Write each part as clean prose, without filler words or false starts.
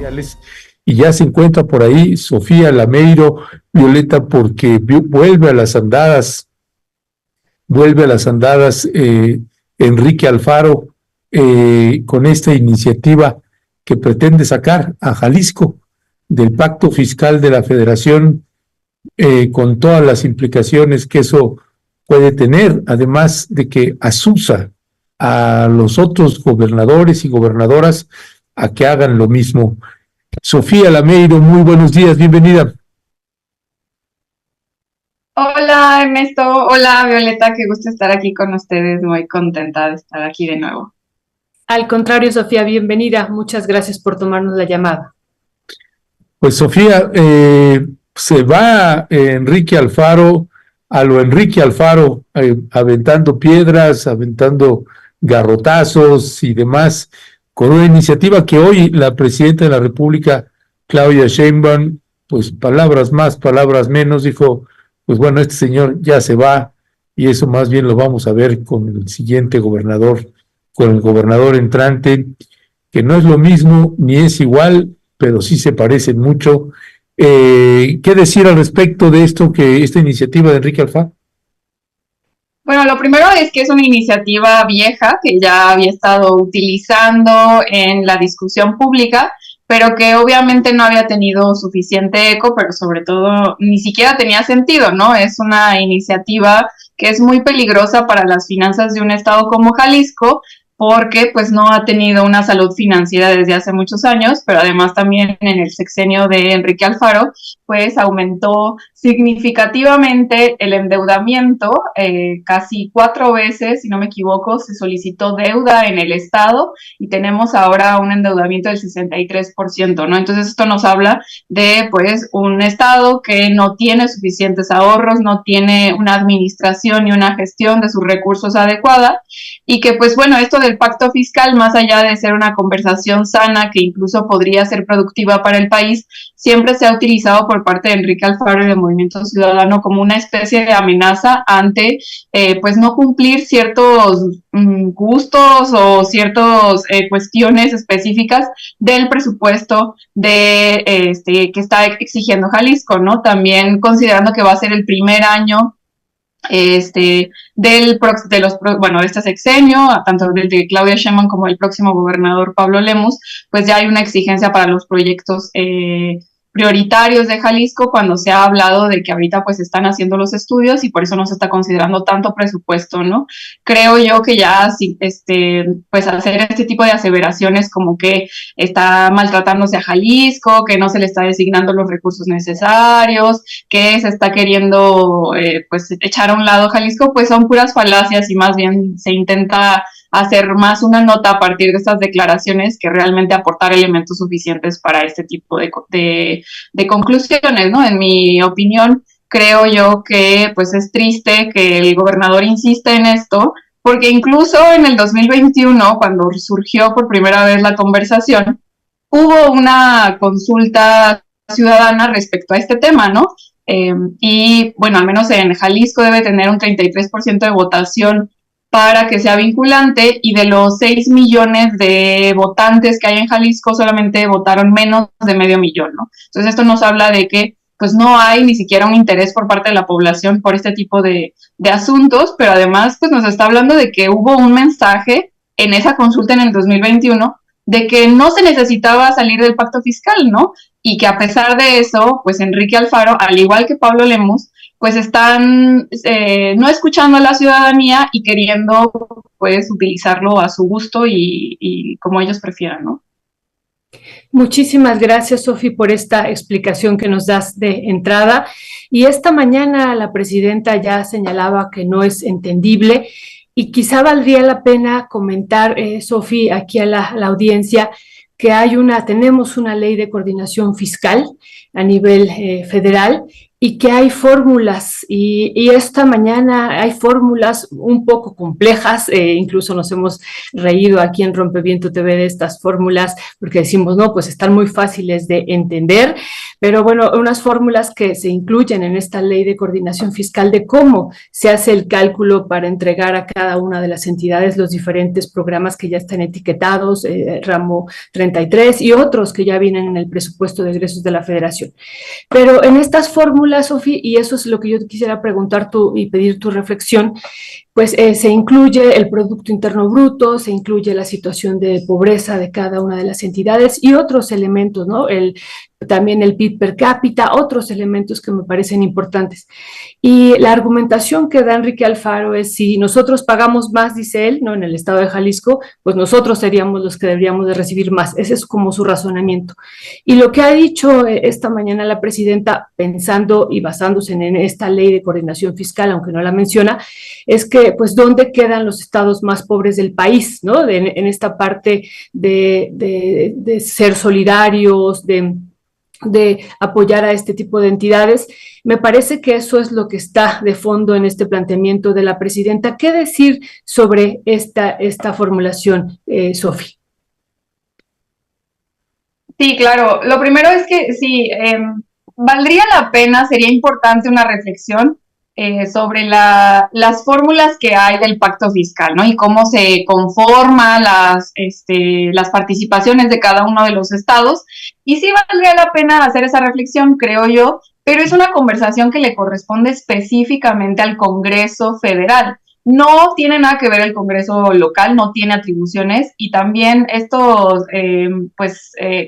sociales. Y ya se encuentra por ahí Sofía Lameiro, Violeta, porque vuelve a las andadas Enrique Alfaro con esta iniciativa que pretende sacar a Jalisco del pacto fiscal de la Federación, con todas las implicaciones que eso puede tener, además de que asusa a los otros gobernadores y gobernadoras a que hagan lo mismo. Sofía Lameiro, muy buenos días, bienvenida. Hola Ernesto, hola Violeta, qué gusto estar aquí con ustedes, muy contenta de estar aquí de nuevo. Al contrario, Sofía, bienvenida, muchas gracias por tomarnos la llamada. Pues Sofía, se va Enrique Alfaro a lo Enrique Alfaro, aventando piedras, aventando garrotazos y demás, con una iniciativa que hoy la presidenta de la República, Claudia Sheinbaum, pues palabras más, palabras menos, dijo, pues bueno, este señor ya se va y eso más bien lo vamos a ver con el siguiente gobernador, con el gobernador entrante, que no es lo mismo ni es igual, pero sí se parecen mucho. ¿Qué decir al respecto de esto, que esta iniciativa de Enrique Alfaro? Bueno, lo primero es que es una iniciativa vieja que ya había estado utilizando en la discusión pública, pero que obviamente no había tenido suficiente eco, pero sobre todo ni siquiera tenía sentido, ¿no? Es una iniciativa que es muy peligrosa para las finanzas de un estado como Jalisco, porque pues no ha tenido una salud financiera desde hace muchos años, pero además también en el sexenio de Enrique Alfaro, pues aumentó significativamente el endeudamiento, casi 4 veces, si no me equivoco, se solicitó deuda en el Estado y tenemos ahora un endeudamiento del 63%, ¿no? Entonces esto nos habla de pues un Estado que no tiene suficientes ahorros, no tiene una administración y una gestión de sus recursos adecuada y que pues bueno, esto del pacto fiscal, más allá de ser una conversación sana que incluso podría ser productiva para el país, siempre se ha utilizado por parte de Enrique Alfaro y del Movimiento Ciudadano como una especie de amenaza ante pues no cumplir ciertos gustos o ciertas cuestiones específicas del presupuesto que está exigiendo Jalisco, ¿no? También considerando que va a ser el primer año de este sexenio, tanto del de Claudia Sheinbaum como el próximo gobernador Pablo Lemus, pues ya hay una exigencia para los proyectos prioritarios de Jalisco, cuando se ha hablado de que ahorita pues están haciendo los estudios y por eso no se está considerando tanto presupuesto, ¿no? Creo yo que ya pues hacer este tipo de aseveraciones como que está maltratándose a Jalisco, que no se le está designando los recursos necesarios, que se está queriendo pues echar a un lado Jalisco, pues son puras falacias y más bien se intenta hacer más una nota a partir de estas declaraciones que realmente aportar elementos suficientes para este tipo de conclusiones, ¿no? En mi opinión, creo yo que pues es triste que el gobernador insista en esto, porque incluso en el 2021, cuando surgió por primera vez la conversación, hubo una consulta ciudadana respecto a este tema, ¿no? Y bueno, al menos en Jalisco debe tener un 33% de votación para que sea vinculante y de los 6 millones de votantes que hay en Jalisco solamente votaron menos de medio millón, ¿no? Entonces esto nos habla de que pues no hay ni siquiera un interés por parte de la población por este tipo de asuntos, pero además pues nos está hablando de que hubo un mensaje en esa consulta en el 2021 de que no se necesitaba salir del pacto fiscal, ¿no? Y que a pesar de eso, pues Enrique Alfaro, al igual que Pablo Lemus, pues están no escuchando a la ciudadanía y queriendo pues utilizarlo a su gusto y como ellos prefieran, ¿no? Muchísimas gracias, Sofi, por esta explicación que nos das de entrada. Y esta mañana la presidenta ya señalaba que no es entendible y quizá valdría la pena comentar, Sofi, aquí a la audiencia, que tenemos una ley de coordinación fiscal a nivel federal y que hay fórmulas, y esta mañana hay fórmulas un poco complejas, incluso nos hemos reído aquí en Rompeviento TV de estas fórmulas, porque decimos, no, pues están muy fáciles de entender, pero bueno, unas fórmulas que se incluyen en esta ley de coordinación fiscal de cómo se hace el cálculo para entregar a cada una de las entidades los diferentes programas que ya están etiquetados, ramo 33 y otros que ya vienen en el presupuesto de egresos de la Federación. Pero en estas fórmulas, Sofía, y eso es lo que yo quisiera preguntar tú y pedir tu reflexión, pues se incluye el Producto Interno Bruto, se incluye la situación de pobreza de cada una de las entidades y otros elementos, ¿no? También el PIB per cápita, otros elementos que me parecen importantes. Y la argumentación que da Enrique Alfaro es si nosotros pagamos más, dice él, ¿no? En el estado de Jalisco, pues nosotros seríamos los que deberíamos de recibir más. Ese es como su razonamiento. Y lo que ha dicho esta mañana la presidenta, pensando y basándose en esta ley de coordinación fiscal, aunque no la menciona, es que, pues, ¿dónde quedan los estados más pobres del país, ¿no? En esta parte de ser solidarios, de apoyar a este tipo de entidades. Me parece que eso es lo que está de fondo en este planteamiento de la presidenta. ¿Qué decir sobre esta formulación, Sofi? Sí, claro. Lo primero es que sí, valdría la pena, sería importante una reflexión sobre las fórmulas que hay del pacto fiscal, ¿no? Y cómo se conforman las participaciones de cada uno de los estados. Y sí valdría la pena hacer esa reflexión, creo yo, pero es una conversación que le corresponde específicamente al Congreso Federal. No tiene nada que ver el Congreso local, no tiene atribuciones y también estos,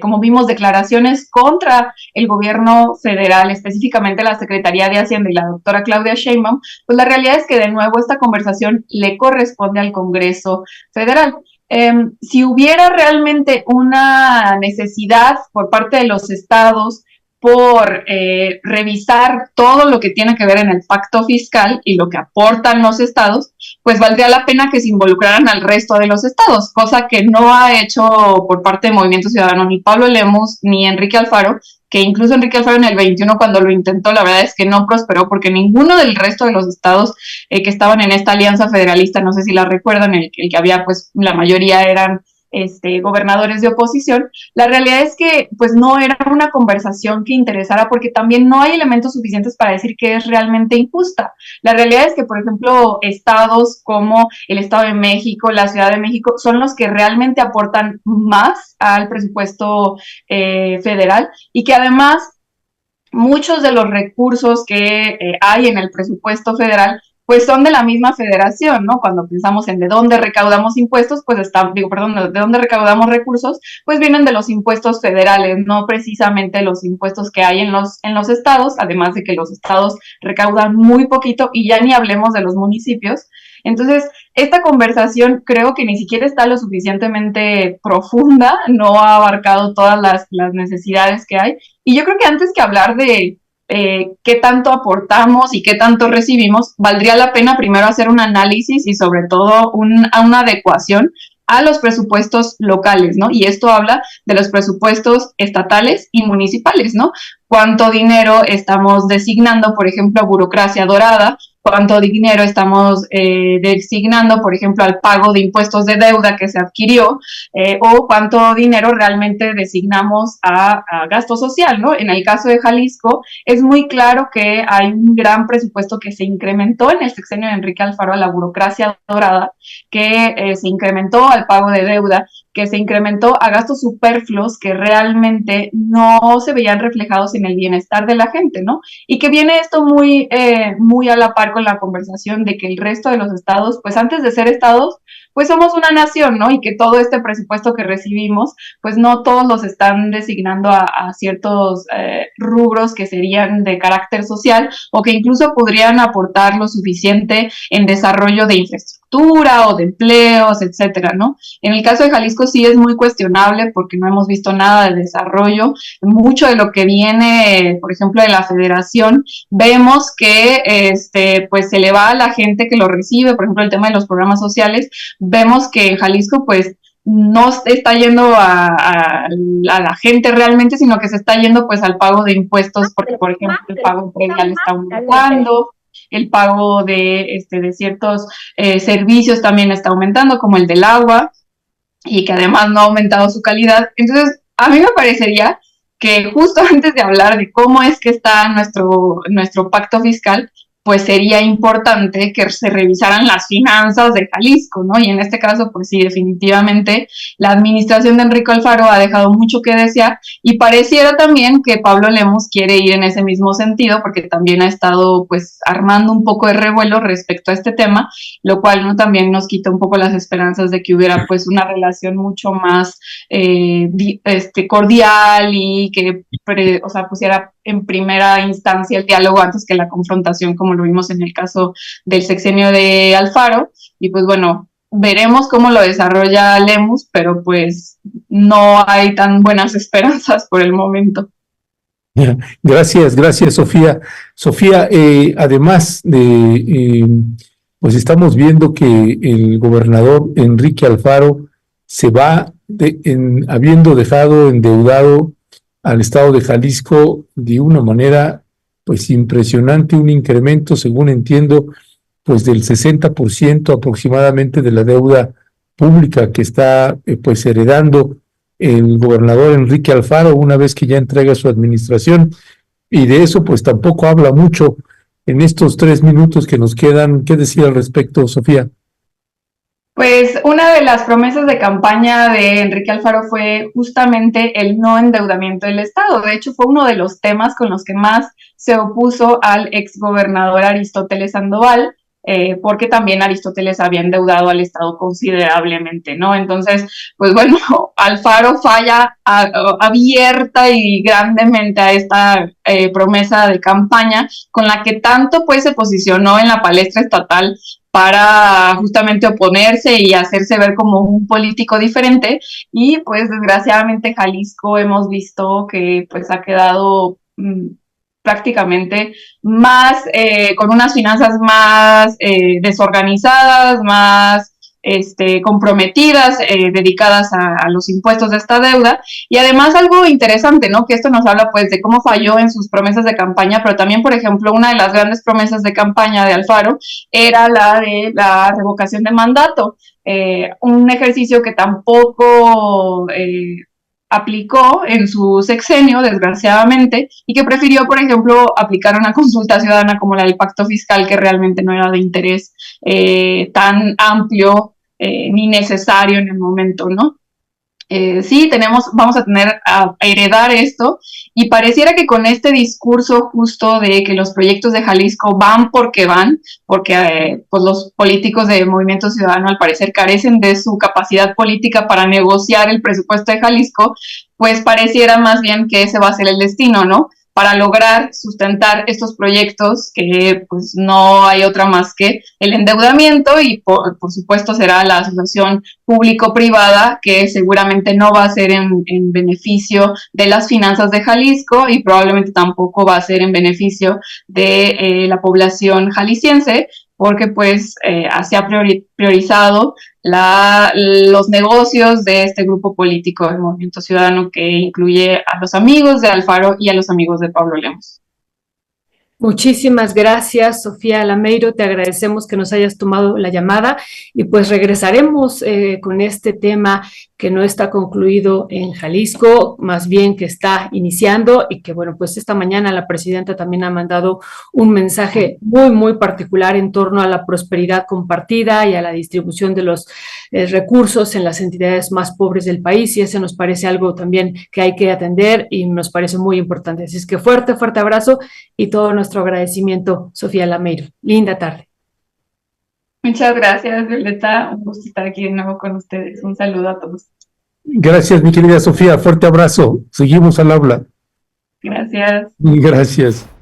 como vimos, declaraciones contra el gobierno federal, específicamente la Secretaría de Hacienda y la doctora Claudia Sheinbaum, pues la realidad es que de nuevo esta conversación le corresponde al Congreso Federal. Si hubiera realmente una necesidad por parte de los estados por revisar todo lo que tiene que ver en el pacto fiscal y lo que aportan los estados, pues valdría la pena que se involucraran al resto de los estados, cosa que no ha hecho por parte de Movimiento Ciudadano ni Pablo Lemus ni Enrique Alfaro, que incluso Enrique Alfaro en el 21 cuando lo intentó, la verdad es que no prosperó porque ninguno del resto de los estados que estaban en esta alianza federalista, no sé si la recuerdan, el que había, pues la mayoría eran gobernadores de oposición, la realidad es que pues no era una conversación que interesara porque también no hay elementos suficientes para decir que es realmente injusta. La realidad es que, por ejemplo, estados como el Estado de México, la Ciudad de México, son los que realmente aportan más al presupuesto federal y que además muchos de los recursos que hay en el presupuesto federal pues son de la misma federación, ¿no? Cuando pensamos en de dónde recaudamos impuestos, pues de dónde recaudamos recursos, pues vienen de los impuestos federales, no precisamente los impuestos que hay en los estados, además de que los estados recaudan muy poquito y ya ni hablemos de los municipios. Entonces, esta conversación creo que ni siquiera está lo suficientemente profunda, no ha abarcado todas las necesidades que hay. Y yo creo que antes que hablar de qué tanto aportamos y qué tanto recibimos, valdría la pena primero hacer un análisis y sobre todo una adecuación a los presupuestos locales, ¿no? Y esto habla de los presupuestos estatales y municipales, ¿no? Cuánto dinero estamos designando, por ejemplo, a burocracia dorada, cuánto dinero estamos designando, por ejemplo, al pago de impuestos de deuda que se adquirió, o cuánto dinero realmente designamos a gasto social, ¿no? En el caso de Jalisco, es muy claro que hay un gran presupuesto que se incrementó en el sexenio de Enrique Alfaro a la burocracia dorada, que se incrementó al pago de deuda, que se incrementó a gastos superfluos que realmente no se veían reflejados en el bienestar de la gente, ¿no? Y que viene esto muy a la par con la conversación de que el resto de los estados, pues antes de ser estados, pues somos una nación, ¿no? Y que todo este presupuesto que recibimos, pues no todos los están designando a ciertos rubros que serían de carácter social o que incluso podrían aportar lo suficiente en desarrollo de infraestructura o de empleos, etcétera, ¿no? En el caso de Jalisco sí es muy cuestionable porque no hemos visto nada de desarrollo. Mucho de lo que viene, por ejemplo, de la federación, vemos que pues se le va a la gente que lo recibe, por ejemplo, el tema de los programas sociales, vemos que en Jalisco pues no está yendo a la gente realmente, sino que se está yendo pues al pago de impuestos, porque por ejemplo el pago predial está aumentando, el pago de ciertos servicios también está aumentando, como el del agua, y que además no ha aumentado su calidad. Entonces, a mí me parecería que justo antes de hablar de cómo es que está nuestro pacto fiscal, pues sería importante que se revisaran las finanzas de Jalisco, ¿no? Y en este caso, pues sí, definitivamente la administración de Enrique Alfaro ha dejado mucho que desear y pareciera también que Pablo Lemus quiere ir en ese mismo sentido porque también ha estado pues armando un poco de revuelo respecto a este tema, lo cual ¿no? también nos quita un poco las esperanzas de que hubiera pues una relación mucho más cordial y que pusiera en primera instancia el diálogo antes que la confrontación, como lo vimos en el caso del sexenio de Alfaro. Y pues bueno, veremos cómo lo desarrolla Lemus, pero pues no hay tan buenas esperanzas por el momento. Gracias, Sofía. Sofía, además de, pues estamos viendo que el gobernador Enrique Alfaro se va habiendo dejado endeudado al estado de Jalisco de una manera pues impresionante, un incremento, según entiendo, pues del 60% aproximadamente de la deuda pública que está pues heredando el gobernador Enrique Alfaro una vez que ya entrega su administración, y de eso pues tampoco habla mucho en estos 3 minutos que nos quedan. ¿Qué decir al respecto, Sofía? Pues una de las promesas de campaña de Enrique Alfaro fue justamente el no endeudamiento del Estado. De hecho, fue uno de los temas con los que más se opuso al exgobernador Aristóteles Sandoval, porque también Aristóteles había endeudado al Estado considerablemente, ¿no? Entonces, pues bueno, Alfaro falla abierta y grandemente a esta promesa de campaña con la que tanto pues se posicionó en la palestra estatal para justamente oponerse y hacerse ver como un político diferente, y pues desgraciadamente Jalisco hemos visto que pues ha quedado prácticamente más con unas finanzas más desorganizadas, más comprometidas, dedicadas a los impuestos de esta deuda. Y además algo interesante, ¿no? Que esto nos habla pues de cómo falló en sus promesas de campaña, pero también, por ejemplo, una de las grandes promesas de campaña de Alfaro era la de la revocación de mandato, un ejercicio que tampoco aplicó en su sexenio, desgraciadamente, y que prefirió, por ejemplo, aplicar una consulta ciudadana como la del pacto fiscal, que realmente no era de interés tan amplio ni necesario en el momento, ¿no? Sí, vamos a tener a heredar esto, y pareciera que con este discurso justo de que los proyectos de Jalisco van, porque pues los políticos de Movimiento Ciudadano al parecer carecen de su capacidad política para negociar el presupuesto de Jalisco, pues pareciera más bien que ese va a ser el destino, ¿no? Para lograr sustentar estos proyectos, que pues no hay otra más que el endeudamiento, y por supuesto será la asociación público-privada, que seguramente no va a ser en beneficio de las finanzas de Jalisco y probablemente tampoco va a ser en beneficio de la población jalisciense, porque pues se ha priorizado los negocios de este grupo político del Movimiento Ciudadano, que incluye a los amigos de Alfaro y a los amigos de Pablo Lemus. Muchísimas gracias, Sofía Lameiro. Te agradecemos que nos hayas tomado la llamada y pues regresaremos con este tema que no está concluido en Jalisco, más bien que está iniciando, y que bueno, pues esta mañana la presidenta también ha mandado un mensaje muy, muy particular en torno a la prosperidad compartida y a la distribución de los recursos en las entidades más pobres del país, y ese nos parece algo también que hay que atender y nos parece muy importante. Así es que fuerte, fuerte abrazo y todo nuestro agradecimiento, Sofía Lameiro. Linda tarde. Muchas gracias, Violeta. Un gusto estar aquí de nuevo con ustedes. Un saludo a todos. Gracias, mi querida Sofía. Fuerte abrazo. Seguimos al habla. Gracias. Gracias.